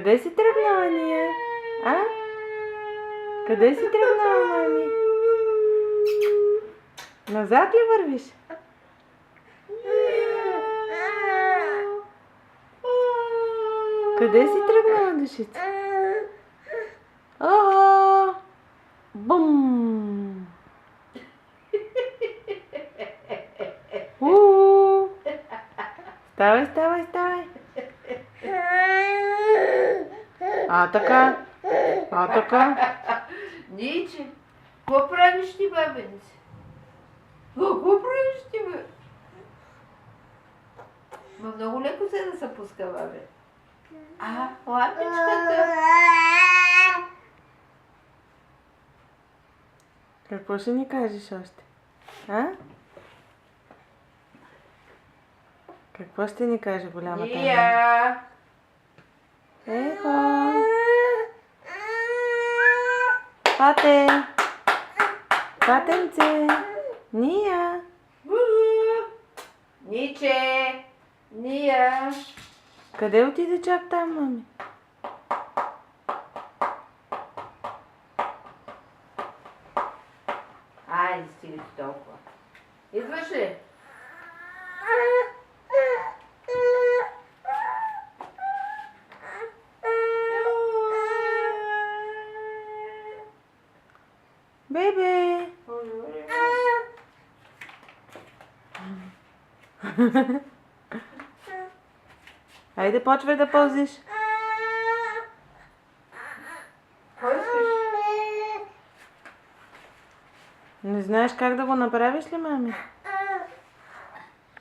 Къде си тръгнала, Ния? А? Къде си тръгнала, мами? Назад ли вървиш? Къде си тръгнала, душица? Охо! Бум! У! Ставай, ставай, ставай! А така? А така? Ниче, какво правиш ти, бабенице? Какво правиш ти, бе? Ма много леко се да се пуска, бабе. А, лапичката. Какво ще ни кажеш още? А? Какво ще ни каже голямата мама? Ния! Ехо! Пате! Патенце! Ния! Ниче! Ния! Къде отиде чак там, мами? Айде, стига ти толкова. Идваш ли? Бебе! Айде, почвай да пълзиш. Кой искаш? Не знаеш как да го направиш ли, мами?